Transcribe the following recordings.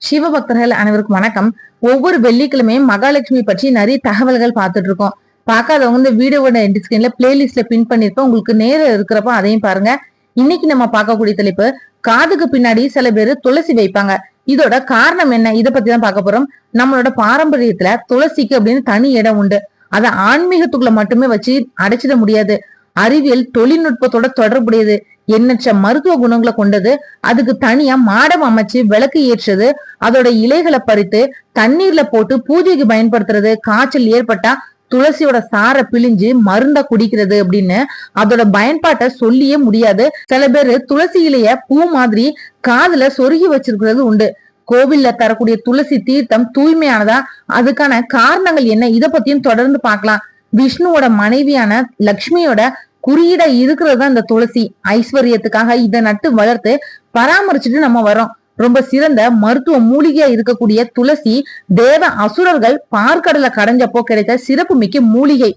சிவபக்தர்கள் அனைவருக்கும் வணக்கம். ஒவ்வொரு வெள்ளிக்கிழமையும் மகாலட்சுமி பற்றி நிறைய தகவல்கள் பார்த்துட்டு இருக்கோம். பார்க்காதவங்க இந்த வீடியோவோட எண்ட் ஸ்கிரீன்ல பிளேலிஸ்ட்ல பின் பண்ணிருப்போம். உங்களுக்கு நேரம் இருக்கிறப்ப அதையும் பாருங்க. இன்னைக்கு நம்ம பார்க்கக்கூடிய தலைப்பு, காதுக்கு பின்னாடி சில பேர் துளசி வைப்பாங்க. இதோட காரணம் என்ன, இதை பத்தி தான் பார்க்க போறோம். நம்மளோட பாரம்பரியத்துல துளசிக்கு அப்படின்னு தனி இடம் உண்டு. அதை ஆன்மீகத்துக்குள்ள மட்டுமே வச்சு அடைச்சிட முடியாது. அறிவியல் தொழில்நுட்பத்தோட தொடர்புடையது. எண்ணற்ற மருத்துவ குணங்களை கொண்டது. அதுக்கு தனியா மாடம் அமைச்சு விளக்கு ஏற்றது, அதோட இலைகளை பறித்து தண்ணீர்ல போட்டு பூஜைக்கு பயன்படுத்துறது, காய்ச்சல் ஏற்பட்டா துளசியோட சாரை பிழிஞ்சு மருந்தா குடிக்கிறது அப்படின்னு அதோட பயன்பாட்டை சொல்லியே முடியாது. சில பேரு துளசி இலைய பூ மாதிரி காதுல சொருகி வச்சிருக்கிறது உண்டு. கோவில்ல தரக்கூடிய துளசி தீர்த்தம் தூய்மையானதா, அதுக்கான காரணங்கள் என்ன, இத பத்தியும் தொடர்ந்து பார்க்கலாம். விஷ்ணுவோட மனைவியான லக்ஷ்மியோட குறியீடா இருக்கிறது தான் இந்த துளசி. ஐஸ்வர்யத்துக்காக இதை நட்டு வளர்த்து பராமரிச்சுட்டு நம்ம வரோம். ரொம்ப சிறந்த மருத்துவ மூலிகையா இருக்கக்கூடிய துளசி தேவ அசுரர்கள் பார்க்கடலை கடைஞ்சப்போ கிடைத்த சிறப்பு மிக்க மூலிகை.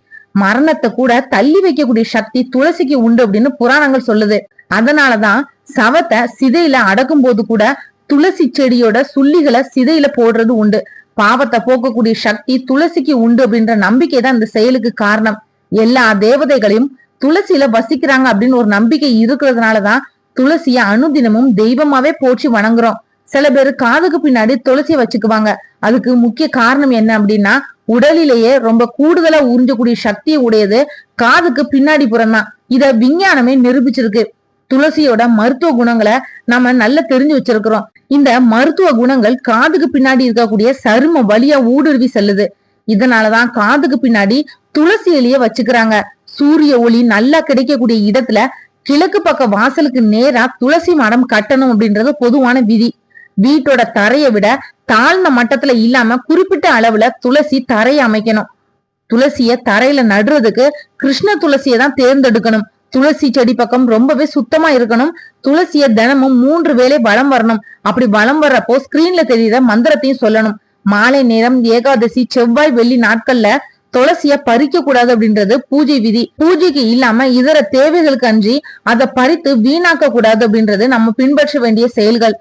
மரணத்தை கூட தள்ளி வைக்கக்கூடிய சக்தி துளசிக்கு உண்டு அப்படின்னு புராணங்கள் சொல்லுது. அதனாலதான் சவத்தை சிதையில அடக்கும் போது கூட துளசி செடியோட சுள்ளிகளை சிதையில போடுறது உண்டு. பாவத்தை போக்கக்கூடிய சக்தி துளசிக்கு உண்டு அப்படின்ற நம்பிக்கை தான் இந்த செயலுக்கு காரணம். எல்லா தேவதைகளையும் துளசியில வசிக்கிறாங்க அப்படின்னு ஒரு நம்பிக்கை இருக்கிறதுனாலதான் துளசிய அனுதினமும் தெய்வமாவே போற்றி வணங்குறோம். சில பேர் காதுக்கு பின்னாடி துளசியை வச்சுக்குவாங்க. அதுக்கு முக்கிய காரணம் என்ன அப்படின்னா, உடலிலேயே ரொம்ப கூடுதலா உறிஞ்சக்கூடிய சக்தியை உடையது காதுக்கு பின்னாடி புறம்தான். இத விஞ்ஞானமே நிரூபிச்சிருக்கு. துளசியோட மருத்துவ குணங்களை நாம நல்லா தெரிஞ்சு வச்சிருக்கிறோம். இந்த மருத்துவ குணங்கள் காதுக்கு பின்னாடி இருக்கக்கூடிய சரும வழியா ஊடுருவி செல்லுது. இதனாலதான் காதுக்கு பின்னாடி துளசி இலைய வச்சுக்கிறாங்க. சூரிய ஒளி நல்லா கிடைக்கக்கூடிய இடத்துல கிழக்கு பக்க வாசலுக்கு நேரா துளசி மரம் கட்டணும் அப்படின்றது பொதுவான விதி. வீட்டோட தரையை விட தாழ்ந்த மட்டத்துல இல்லாம குறிப்பிட்ட அளவுல துளசி தரையை அமைக்கணும். துளசிய தரையில நடுறதுக்கு கிருஷ்ண துளசியை தான் தேர்ந்தெடுக்கணும். துளசி செடி பக்கம் ரொம்பவே சுத்தமா இருக்கணும். துளசிய தினமும் 3 வேளை வலம் வரணும். அப்படி வலம் வர்றப்போ ஸ்கிரீன்ல தெரியுற மந்திரத்தையும் சொல்லணும். மாலை நேரம், ஏகாதசி, செவ்வாய், வெள்ளி நாட்கள்ல துளசிய பறிக்க கூடாது அப்படின்றது பூஜை விதி. பூஜைக்கு இல்லாம இதர தேவைகளுக்கு அன்றி அதை பறித்து வீணாக்க கூடாது அப்படின்றது நம்ம பின்பற்ற வேண்டிய செயல்கள்.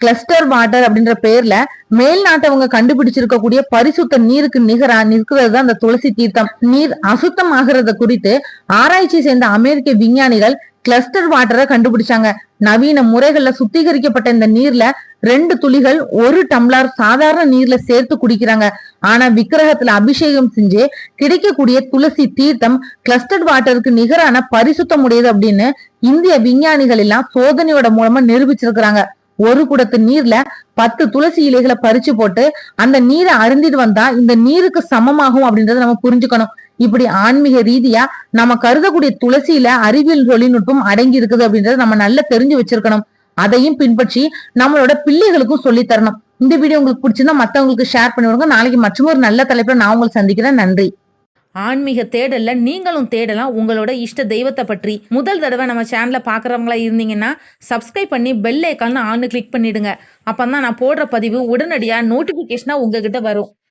கிளஸ்டர் வாட்டர் அப்படின்ற பேர்ல மேல் நாட்டவங்க கண்டுபிடிச்சிருக்கக்கூடிய பரிசுத்த நீருக்கு நிகரா நிற்கிறது தான் அந்த துளசி தீர்த்தம். நீர் அசுத்தம் ஆகிறத குறித்து ஆராய்ச்சி செய்த அமெரிக்க விஞ்ஞானிகள் கிளஸ்டர் வாட்டரை கண்டுபிடிச்சாங்க. நவீன முறைகள்ல சுத்திகரிக்கப்பட்ட இந்த நீர்ல 2 துளிகள் 1 டம்ளர் சாதாரண நீர்ல சேர்த்து குடிக்கிறாங்க. ஆனா விக்கிரகத்துல அபிஷேகம் செஞ்சு கிடைக்கக்கூடிய துளசி தீர்த்தம் கிளஸ்டர்ட் வாட்டருக்கு நிகரான பரிசுத்தம் உடையது அப்படின்னு இந்திய விஞ்ஞானிகள் எல்லாம் சோதனையோட மூலமா நிரூபிச்சிருக்கிறாங்க. ஒரு குடத்து நீர்ல 10 துளசி இலைகளை பறிச்சு போட்டு அந்த நீரை அருந்திட்டு வந்தா இந்த நீருக்கு சமமாகும் அப்படின்றத நம்ம புரிஞ்சுக்கணும். இப்படி ஆன்மீக ரீதியா நம்ம கருதக்கூடிய துளசியில அறிவியல் தொழில்நுட்பம் அடங்கி இருக்குது அப்படின்றத நம்ம நல்லா தெரிஞ்சு வச்சிருக்கணும். அதையும் பின்பற்றி நம்மளோட பிள்ளைகளுக்கும் சொல்லி தரணும். இந்த வீடியோ உங்களுக்கு பிடிச்சிருந்தா மத்தவங்களுக்கு ஷேர் பண்ணி விடுங்க. நாளைக்கு மற்றும் ஒரு நல்ல தலைப்புல நான் உங்களை சந்திக்கிறேன். நன்றி. ஆன்மீக தேடல்ல நீங்களும் தேடலாம் உங்களோட இஷ்ட தெய்வத்தை பற்றி. முதல் தடவை நம்ம சேனலை பார்க்குறவங்களா இருந்தீங்கன்னா சப்ஸ்கிரைப் பண்ணி பெல் ஐக்கான் ஆன்னு கிளிக் பண்ணிடுங்க. அப்பதான் நான் போடுற பதிவு உடனடியாக நோட்டிஃபிகேஷனாக உங்ககிட்ட வரும்.